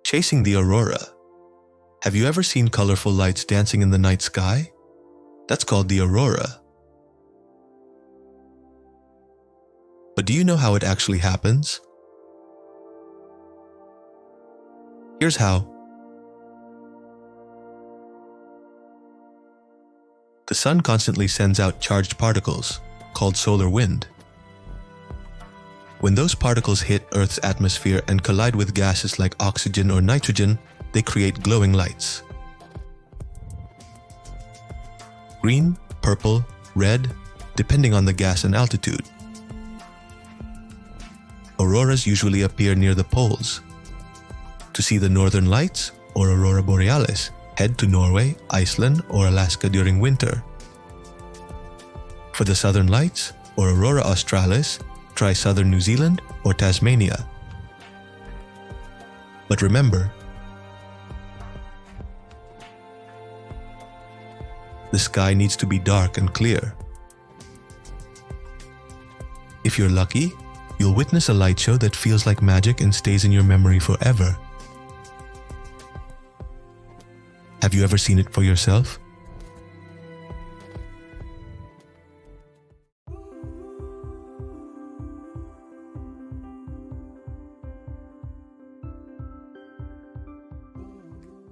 Chasing the aurora. Have you ever seen colorful lights dancing in the night sky? That's called the aurora. But do you know how it actually happens? Here's how. The sun constantly sends out charged particles, called solar wind. When those particles hit Earth's atmosphere and collide with gases like oxygen or nitrogen, they create glowing lights. Green, purple, red, depending on the gas and altitude. Auroras usually appear near the poles. To see the northern lights, or aurora borealis, head to Norway, Iceland, or Alaska during winter. For the southern lights, or aurora australis, try southern New Zealand or Tasmania. But remember, the sky needs to be dark and clear. If you're lucky, you'll witness a light show that feels like magic and stays in your memory forever. Have you ever seen it for yourself?